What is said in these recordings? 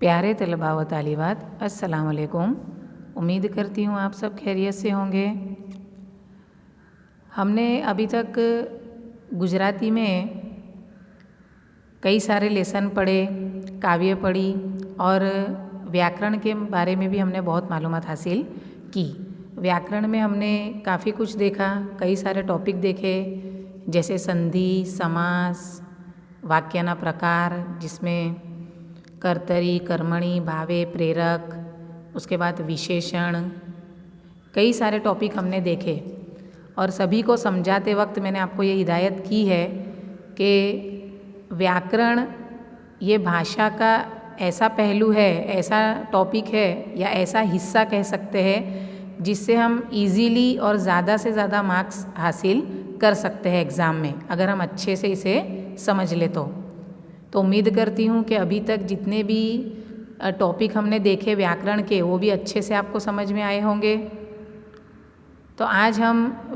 प्यारे तलबा व तालिबात, अस्सलाम वालेकुम। उम्मीद करती हूँ आप सब खैरियत से होंगे। हमने अभी तक गुजराती में कई सारे लेसन पढ़े, काव्य पढ़ी और व्याकरण के बारे में भी हमने बहुत मालूमात हासिल की। व्याकरण में हमने काफ़ी कुछ देखा, कई सारे टॉपिक देखे, जैसे संधि, समास, वाक्यना प्रकार, जिसमें कर्तरी, कर्मणि, भावे, प्रेरक, उसके बाद विशेषण, कई सारे टॉपिक हमने देखे। और सभी को समझाते वक्त मैंने आपको ये हिदायत की है कि व्याकरण ये भाषा का ऐसा पहलू है, ऐसा टॉपिक है या ऐसा हिस्सा कह सकते हैं जिससे हम इजीली और ज़्यादा से ज़्यादा मार्क्स हासिल कर सकते हैं एग्ज़ाम में, अगर हम अच्छे से इसे समझ ले तो उम्मीद करती हूँ कि अभी तक जितने भी टॉपिक हमने देखे व्याकरण के, वो भी अच्छे से आपको समझ में आए होंगे। तो आज हम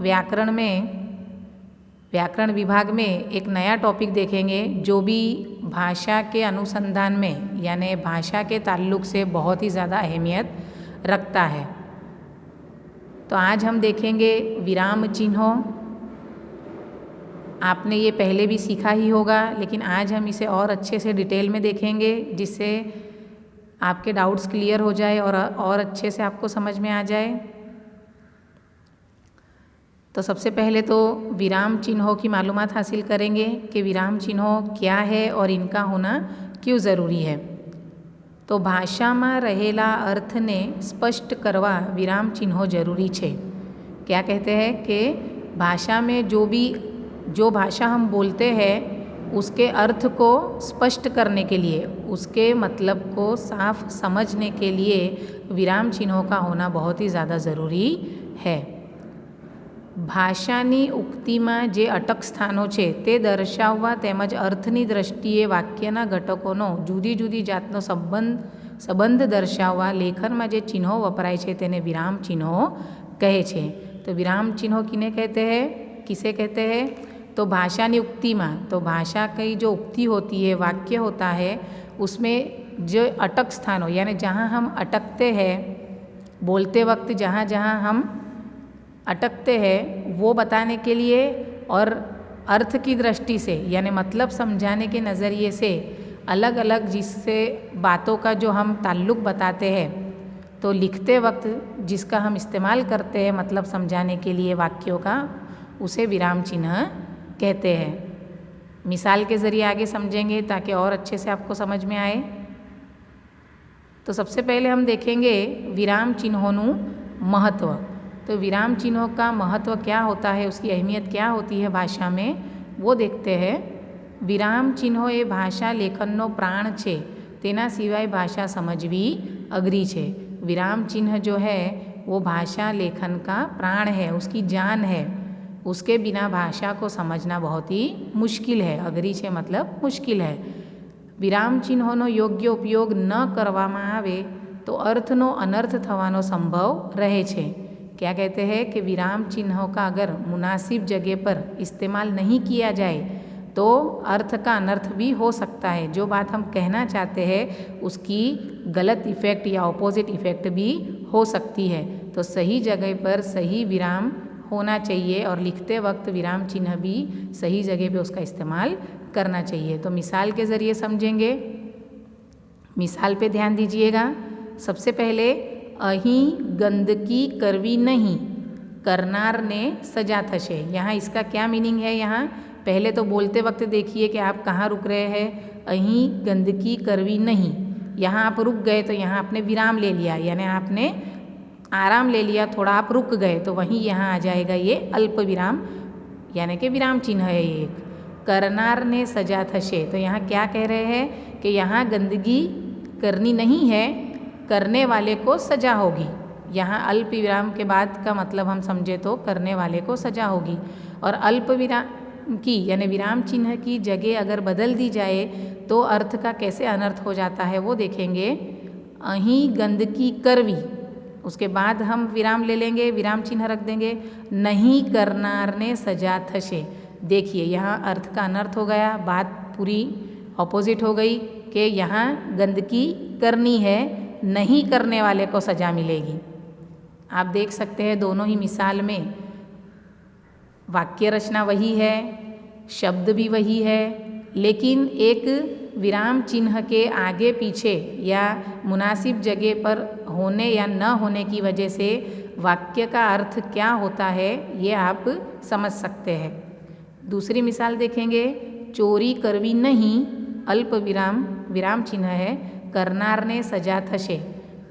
व्याकरण विभाग में एक नया टॉपिक देखेंगे जो भी भाषा के अनुसंधान में यानी भाषा के ताल्लुक से बहुत ही ज़्यादा अहमियत रखता है। तो आज हम देखेंगे विराम चिन्हों। आपने ये पहले भी सीखा ही होगा, लेकिन आज हम इसे और अच्छे से डिटेल में देखेंगे जिससे आपके डाउट्स क्लियर हो जाए और अच्छे से आपको समझ में आ जाए। तो सबसे पहले तो विराम चिन्हों की मालूमात हासिल करेंगे कि विराम चिन्हों क्या है और इनका होना क्यों ज़रूरी है। तो भाषा में रहेला अर्थ ने स्पष्ट करवा विराम चिन्हों जरूरी है। क्या कहते हैं कि भाषा में जो भाषा हम बोलते हैं उसके अर्थ को स्पष्ट करने के लिए, उसके मतलब को साफ समझने के लिए विराम चिन्हों का होना बहुत ही ज़्यादा ज़रूरी है। ભાષાની ઉક્તિમાં જે અટક સ્થાનો છે તે દર્શાવવા તેમજ અર્થની દ્રષ્ટિએ વાક્યના ઘટકોનો જુદી જુદી જાતનો સંબંધ દર્શાવવા લેખનમાં જે ચિહ્નો વપરાય છે તેને વિરામ ચિહ્નો કહે છે। તો વિરામ ચિહ્નો કિને कहते हैं, किसे कहते हैं? तो भाषानी उक्तिમાં, तो भाषा की जो उक्ति होती है, वाक्य होता है, उसमें जो अटक स्थान हो यानी जहाँ हम अटकते हैं, बोलते वक्त जहाँ जहाँ हम अटकते हैं वो बताने के लिए और अर्थ की दृष्टि से यानी मतलब समझाने के नज़रिए से अलग अलग जिससे बातों का जो हम ताल्लुक़ बताते हैं, तो लिखते वक्त जिसका हम इस्तेमाल करते हैं मतलब समझाने के लिए वाक्यों का, उसे विराम चिन्ह कहते हैं। मिसाल के ज़रिए आगे समझेंगे ताकि और अच्छे से आपको समझ में आए। तो सबसे पहले हम देखेंगे विराम चिन्हों महत्व। तो विराम चिन्हों का महत्व क्या होता है, उसकी अहमियत क्या होती है भाषा में, वो देखते हैं। विराम चिन्हों ये भाषा लेखनનો प्राण છે, तेना सिवाय भाषा समझवी अघरी છે। विराम चिन्ह जो है वो भाषा लेखन का प्राण है, उसकी जान है, उसके बिना भाषा को समझना बहुत ही मुश्किल है। अघरी છે मतलब मुश्किल है। विराम चिन्होનો યોગ્ય ઉપયોગ ન કરવામાં આવે તો અર્થનો અનર્થ થવાનો સંભવ રહે છે। क्या कहते हैं कि विराम चिन्हों का अगर मुनासिब जगह पर इस्तेमाल नहीं किया जाए तो अर्थ का अनर्थ भी हो सकता है। जो बात हम कहना चाहते हैं उसकी गलत इफ़ेक्ट या ऑपोजिट इफ़ेक्ट भी हो सकती है। तो सही जगह पर सही विराम होना चाहिए और लिखते वक्त विराम चिन्ह भी सही जगह पे उसका इस्तेमाल करना चाहिए। तो मिसाल के ज़रिए समझेंगे। मिसाल पे ध्यान दीजिएगा। सबसे पहले अहीं गंदगी करवी नहीं, करनार ने सजा थशे। यहाँ इसका क्या मीनिंग है? यहाँ पहले तो बोलते वक्त देखिए कि आप कहाँ रुक रहे हैं। अहीं गंदगी करवी नहीं, यहाँ आप रुक गए तो यहाँ आपने विराम ले लिया, यानी आपने आराम ले लिया, थोड़ा आप रुक गए, तो वहीं यहाँ आ जाएगा ये अल्प विराम यानी कि विराम चिन्ह है एक। करनार ने सजा थशे, तो यहाँ क्या कह रहे हैं कि यहाँ गंदगी करनी नहीं है, करने वाले को सजा होगी। यहाँ अल्प विराम के बाद का मतलब हम समझे तो करने वाले को सजा होगी। और अल्प विराम की यानी विराम चिन्ह की जगह अगर बदल दी जाए तो अर्थ का कैसे अनर्थ हो जाता है वो देखेंगे। अहीं गंदगी करवी, उसके बाद हम विराम ले लेंगे, विराम चिन्ह रख देंगे, नहीं करनार ने सजा थशे। देखिए यहाँ अर्थ का अनर्थ हो गया, बात पूरी ऑपोजिट हो गई। कि यहाँ गंदगी करनी है, नहीं करने वाले को सज़ा मिलेगी। आप देख सकते हैं दोनों ही मिसाल में वाक्य रचना वही है, शब्द भी वही है, लेकिन एक विराम चिन्ह के आगे पीछे या मुनासिब जगह पर होने या न होने की वजह से वाक्य का अर्थ क्या होता है ये आप समझ सकते हैं। दूसरी मिसाल देखेंगे, चोरी करवी नहीं, अल्प विराम विराम चिन्ह है, करनार ने सजा थशे।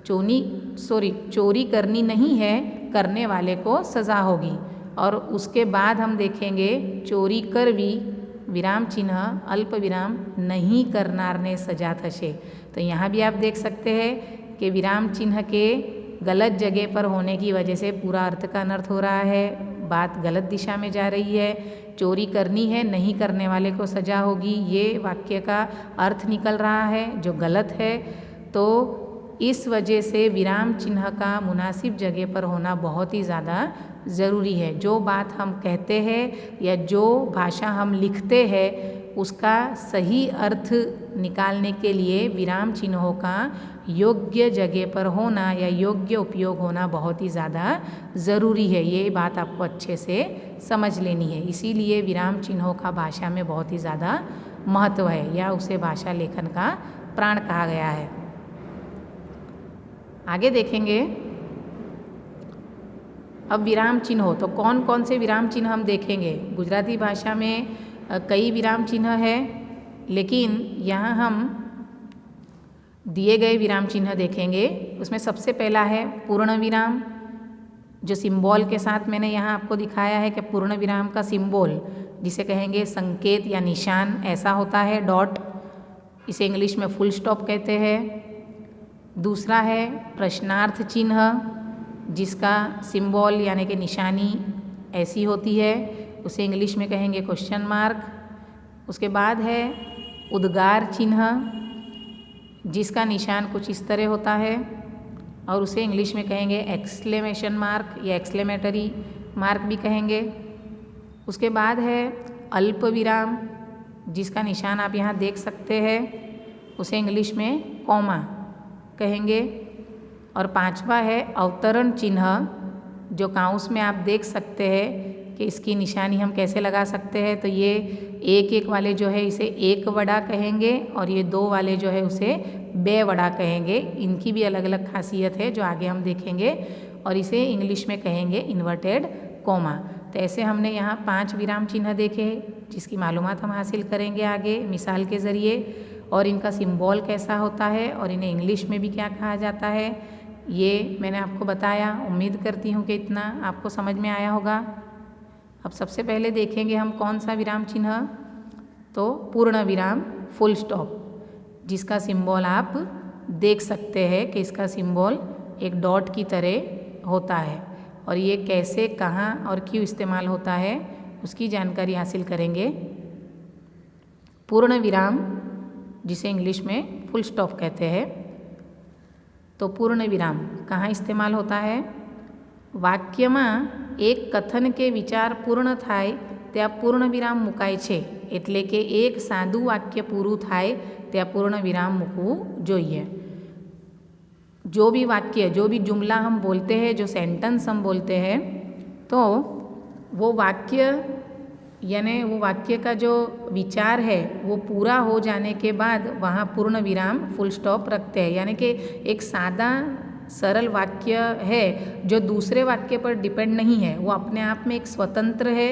चोरी करनी नहीं है, करने वाले को सज़ा होगी। और उसके बाद हम देखेंगे चोरी करवी विराम चिन्ह अल्प विराम नहीं, करनार ने सजा थशे। तो यहाँ भी आप देख सकते हैं कि विराम चिन्ह के गलत जगह पर होने की वजह से पूरा अर्थ का अनर्थ हो रहा है, बात गलत दिशा में जा रही है। चोरी करनी है, नहीं करने वाले को सजा होगी, ये वाक्य का अर्थ निकल रहा है जो गलत है। तो इस वजह से विराम चिन्ह का मुनासिब जगह पर होना बहुत ही ज़्यादा ज़रूरी है। जो बात हम कहते हैं या जो भाषा हम लिखते हैं उसका सही अर्थ निकालने के लिए विराम चिन्हों का योग्य जगह पर होना या योग्य उपयोग होना बहुत ही ज़्यादा ज़रूरी है। ये बात आपको अच्छे से समझ लेनी है। इसीलिए विराम चिन्हों का भाषा में बहुत ही ज़्यादा महत्व है या उसे भाषा लेखन का प्राण कहा गया है। आगे देखेंगे अब विराम चिन्ह हो तो कौन कौन से विराम चिन्ह हम देखेंगे। गुजराती भाषा में कई विराम चिन्ह है, लेकिन यहाँ हम दिए गए विराम चिन्ह देखेंगे। उसमें सबसे पहला है पूर्ण विराम, जो सिंबल के साथ मैंने यहाँ आपको दिखाया है कि पूर्ण विराम का सिंबल जिसे कहेंगे संकेत या निशान ऐसा होता है, डॉट, इसे इंग्लिश में फुल स्टॉप कहते हैं। दूसरा है प्रश्नार्थ चिन्ह, जिसका सिंबल यानी कि निशानी ऐसी होती है, उसे इंग्लिश में कहेंगे क्वेश्चन मार्क। उसके बाद है उद्गार चिन्ह, जिसका निशान कुछ इस तरह होता है और उसे इंग्लिश में कहेंगे एक्सक्लेमेशन मार्क या एक्सक्लेमेटरी मार्क भी कहेंगे। उसके बाद है अल्प विराम, जिसका निशान आप यहाँ देख सकते हैं, उसे इंग्लिश में कॉमा कहेंगे। और पांचवा है अवतरण चिन्ह, जो काउंस में आप देख सकते हैं कि इसकी निशानी हम कैसे लगा सकते हैं। तो ये एक एक वाले जो है इसे एक वड़ा कहेंगे और ये दो वाले जो है उसे बे वड़ा कहेंगे। इनकी भी अलग अलग खासियत है जो आगे हम देखेंगे, और इसे इंग्लिश में कहेंगे इन्वर्टेड कोमा। तो ऐसे हमने यहाँ 5 विराम चिन्ह देखे जिसकी मालूमात हम हासिल करेंगे आगे मिसाल के ज़रिए, और इनका सिंबल कैसा होता है और इन्हें इंग्लिश में भी क्या कहा जाता है ये मैंने आपको बताया। उम्मीद करती हूँ कि इतना आपको समझ में आया होगा। अब सबसे पहले देखेंगे हम कौन सा विराम चिन्ह, तो पूर्ण विराम फुल स्टॉप, जिसका सिंबल आप देख सकते हैं कि इसका सिंबल एक डॉट की तरह होता है, और ये कैसे, कहाँ और क्यों इस्तेमाल होता है उसकी जानकारी हासिल करेंगे। पूर्ण विराम, जिसे इंग्लिश में फुल स्टॉप कहते हैं, तो पूर्ण विराम कहाँ इस्तेमाल होता है? વાક્યમાં એક કથન કે વિચાર પૂર્ણ થાય ત્યાં પૂર્ણ વિરામ મુકાય છે, એટલે કે એક સાદું વાક્ય પૂરું થાય ત્યાં પૂર્ણ વિરામ મૂકવું જોઈએ। जो भी वाक्य, जो भी जुमला हम बोलते हैं, जो सेंटेंस हम बोलते हैं, तो वो वाक्य यानी वो वाक्य का जो विचार है वो पूरा हो जाने के बाद वहाँ पूर्ण विराम फुल स्टॉप रखते हैं। यानी कि एक सादा सरल वाक्य है जो दूसरे वाक्य पर डिपेंड नहीं है, वो अपने आप में एक स्वतंत्र है,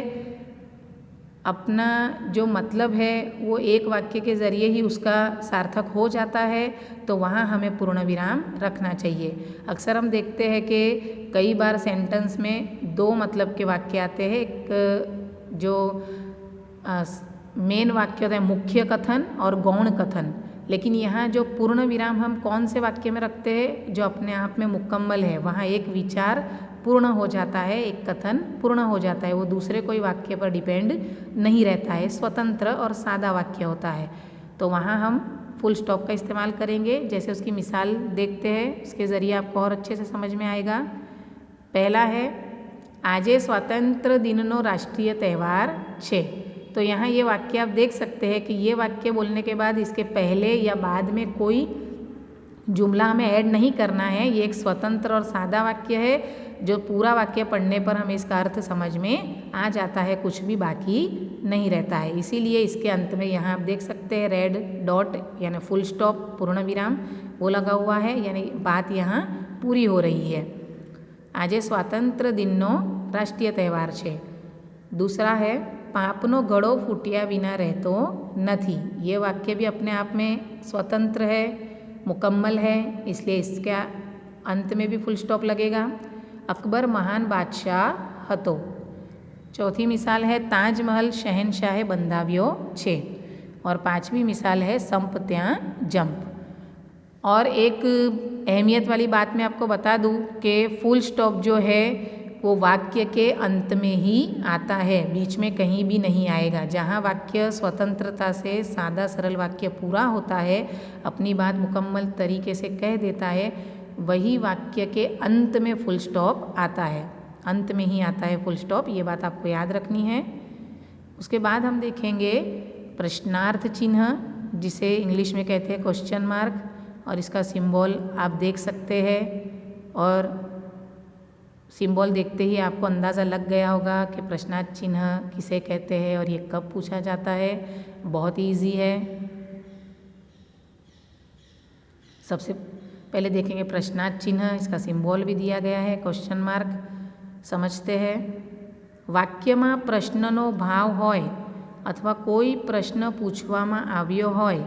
अपना जो मतलब है वो एक वाक्य के ज़रिए ही उसका सार्थक हो जाता है, तो वहाँ हमें पूर्ण विराम रखना चाहिए। अक्सर हम देखते हैं कि कई बार सेंटेंस में 2 मतलब के वाक्य आते हैं। एक जो मेन वाक्य होता है मुख्य कथन और गौण कथन, लेकिन यहाँ जो पूर्ण विराम हम कौन से वाक्य में रखते हैं? जो अपने आप में मुकम्मल है, वहाँ एक विचार पूर्ण हो जाता है, एक कथन पूर्ण हो जाता है, वो दूसरे कोई वाक्य पर डिपेंड नहीं रहता है, स्वतंत्र और सादा वाक्य होता है। तो वहाँ हम फुल स्टॉप का इस्तेमाल करेंगे। जैसे उसकी मिसाल देखते हैं, उसके ज़रिए आपको और अच्छे से समझ में आएगा। पहला है આજે સ્વાતંત્ર્ય દિનનો રાષ્ટ્રીય તહેવાર છે। तो यहाँ ये वाक्य आप देख सकते हैं कि ये वाक्य बोलने के बाद इसके पहले या बाद में कोई जुमला हमें ऐड नहीं करना है। ये एक स्वतंत्र और सादा वाक्य है जो पूरा वाक्य पढ़ने पर हमें इसका अर्थ समझ में आ जाता है, कुछ भी बाकी नहीं रहता है। इसीलिए इसके अंत में यहाँ आप देख सकते हैं रेड डॉट यानी फुल स्टॉप पूर्ण विराम वो लगा हुआ है, यानी बात यहाँ पूरी हो रही है। આજે સ્વાતંત્ર્ય દિનનો રાષ્ટ્રીય તહેવાર છે। दूसरा है पापनो गड़ो फूटिया बिना रहतो नहीं। ये वाक्य भी अपने आप में स्वतंत्र है, मुकम्मल है, इसलिए इसके अंत में भी फुल स्टॉप लगेगा। अकबर महान बादशाह हतो। चौथी मिसाल है ताजमहल शहनशाहे बंधाव्यो छे। और पांचवी मिसाल है संप त्या जंप। और एक अहमियत वाली बात मैं आपको बता दूं कि फुल स्टॉप जो है वो वाक्य के अंत में ही आता है, बीच में कहीं भी नहीं आएगा। जहाँ वाक्य स्वतंत्रता से सादा सरल वाक्य पूरा होता है, अपनी बात मुकम्मल तरीके से कह देता है, वही वाक्य के अंत में फुल स्टॉप आता है, अंत में ही आता है फुल स्टॉप। ये बात आपको याद रखनी है। उसके बाद हम देखेंगे प्रश्नार्थ चिन्ह, जिसे इंग्लिश में कहते हैं क्वेश्चन मार्क, और इसका सिंबल आप देख सकते हैं। और सिंबल देखते ही आपको अंदाज़ा लग गया होगा कि प्रश्नार्थ चिन्ह किसे कहते हैं और ये कब पूछा जाता है। बहुत ईजी है। सबसे पहले देखेंगे प्रश्नार्थ चिन्ह, इसका सिंबल भी दिया गया है क्वेश्चन मार्क। समझते हैं। वाक्यમાં પ્રશ્નનો ભાવ હોય અથવા કોઈ પ્રશ્ન પૂછવામાં આવ્યો હોય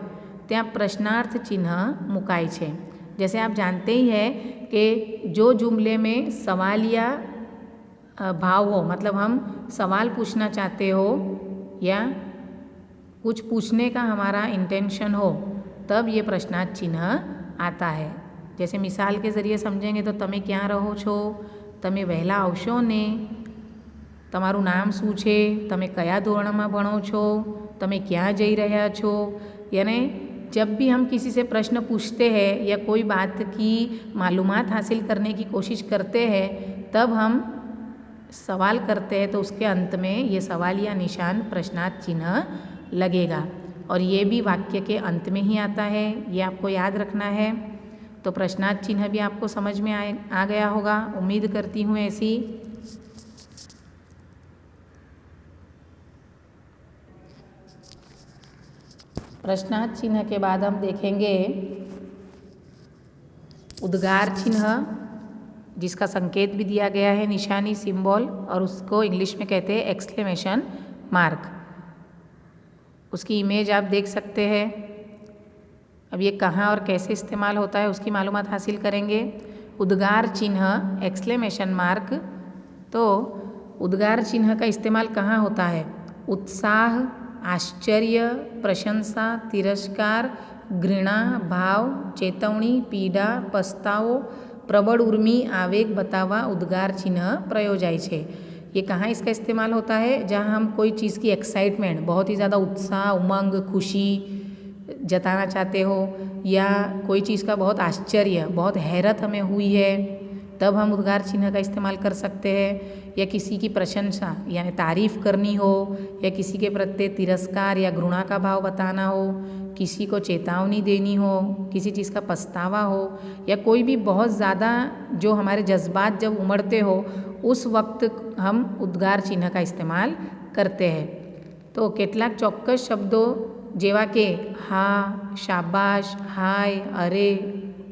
ત્યાં प्रश्नार्थ चिन्ह मुकाय છે। जैसे आप जानते ही हैं कि जो जुमले में सवालिया भाव हो, मतलब हम सवाल पूछना चाहते हो या कुछ पूछने का हमारा इंटेंशन हो, तब ये प्रश्नार्थ चिन्ह आता है। जैसे मिसाल के ज़रिए समझेंगे तो તમે ક્યાં રહો છો, તમે વહેલા આવશો ને, તમારું નામ શું છે, તમે કયા ધોરણમાં ભણો છો, તમે ક્યાં જઈ રહ્યા છો। यानी जब भी हम किसी से प्रश्न पूछते हैं या कोई बात की मालूमात हासिल करने की कोशिश करते हैं, तब हम सवाल करते हैं तो उसके अंत में ये सवाल या निशान प्रश्नार्थ चिन्ह लगेगा। और ये भी वाक्य के अंत में ही आता है, ये आपको याद रखना है। तो प्रश्नार्थ चिन्ह भी आपको समझ में आ गया होगा, उम्मीद करती हूँ ऐसी। प्रश्नार्थ चिन्ह के बाद हम देखेंगे उद्गार चिन्ह, जिसका संकेत भी दिया गया है, निशानी सिंबल, और उसको इंग्लिश में कहते हैं एक्सक्लेमेशन मार्क। उसकी इमेज आप देख सकते हैं। अब ये कहाँ और कैसे इस्तेमाल होता है उसकी मालूमात हासिल करेंगे। उद्गार चिन्ह एक्सक्लेमेशन मार्क, तो उद्गार चिन्ह का इस्तेमाल कहाँ होता है? उत्साह, आश्चर्य, प्रशंसा, तिरस्कार, घृणा, भाव, चेतवणी, पीड़ा, पछतावो, प्रबल उर्मी, आवेग बतावा उद्गार चिन्ह प्रयोजाय छे। ये कहाँ इसका इस्तेमाल होता है? जहाँ हम कोई चीज़ की एक्साइटमेंट, बहुत ही ज़्यादा उत्साह, उमंग, खुशी जताना चाहते हो, या कोई चीज़ का बहुत आश्चर्य, बहुत हैरत हमें हुई है, तब हम उद्गार चिन्ह का इस्तेमाल कर सकते हैं। या किसी की प्रशंसा यानी तारीफ़ करनी हो, या किसी के प्रति तिरस्कार या घृणा का भाव बताना हो, किसी को चेतावनी देनी हो, किसी चीज़ का पछतावा हो, या कोई भी बहुत ज़्यादा जो हमारे जज्बात जब उमड़ते हो, उस वक्त हम उद्गार चिन्ह का इस्तेमाल करते हैं। तो કેટલાક ચોક્કસ શબ્દો જેવા કે હા, શાબાશ, હાય, અરે,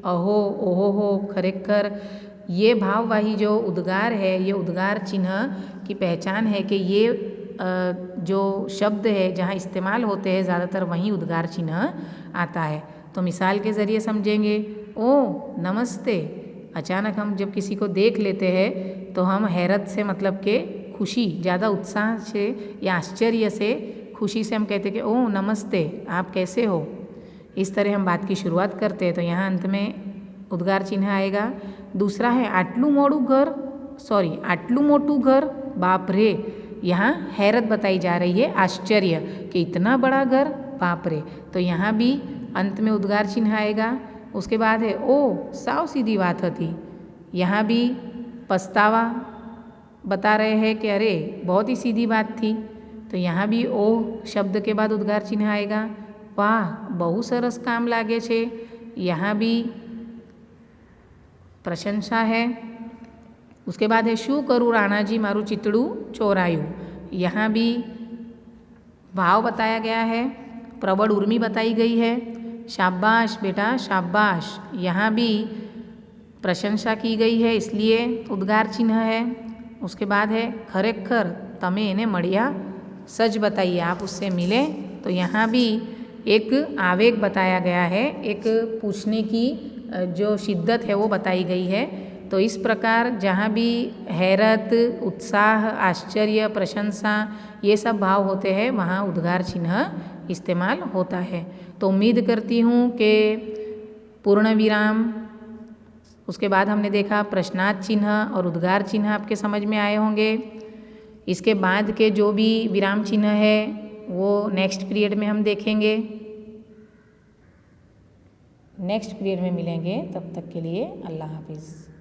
અહો, ઓહો, ખરેખર, ये भाववाही जो उद्गार है, ये उद्गार चिन्ह की पहचान है कि ये जो शब्द है जहाँ इस्तेमाल होते हैं ज़्यादातर वहीं उद्गार चिन्ह आता है। तो मिसाल के ज़रिए समझेंगे। ओ नमस्ते, अचानक हम जब किसी को देख लेते हैं तो हम हैरत से, मतलब कि खुशी, ज़्यादा उत्साह से या आश्चर्य से, खुशी से हम कहते हैं कि ओ नमस्ते, आप कैसे हो। इस तरह हम बात की शुरुआत करते हैं, तो यहाँ अंत में उद्गार चिन्ह आएगा। दूसरा है आटलू मोड़ू घर, सॉरी आटलू मोटू घर, बाप रे। यहाँ हैरत बताई जा रही है, आश्चर्य कि इतना बड़ा घर, बाप रे। तो यहाँ भी अंत में उद्गार चिन्ह आएगा। उसके बाद है ओ साव सीधी बात थी। यहाँ भी पछतावा बता रहे हैं कि अरे बहुत ही सीधी बात थी। तो यहाँ भी ओ शब्द के बाद उद्गार चिन्ह आएगा। वाह बहु सरस काम लागे छे, यहाँ भी प्रशंसा है। उसके बाद है शू करूँ राणाजी मारू चितड़ू चोरायू, यहाँ भी भाव बताया गया है, प्रबल उर्मी बताई गई है। शाबाश बेटा शाबाश, यहाँ भी प्रशंसा की गई है इसलिए उद्गार चिन्ह है। उसके बाद है खरेखर तमे एने मळ्या सच बताइए, आप उससे मिले, तो यहाँ भी एक आवेग बताया गया है, एक पूछने की जो शिद्दत है वो बताई गई है। तो इस प्रकार जहाँ भी हैरत, उत्साह, आश्चर्य, प्रशंसा ये सब भाव होते हैं वहाँ उद्गार चिन्ह इस्तेमाल होता है। तो उम्मीद करती हूँ कि पूर्ण विराम, उसके बाद हमने देखा प्रश्नार्थ चिन्ह और उद्गार चिन्ह आपके समझ में आए होंगे। इसके बाद के जो भी विराम चिन्ह है वो नेक्स्ट पीरियड में हम देखेंगे, नेक्स्ट पीरियड में मिलेंगे। तब तक के लिए अल्लाह हाफिज़।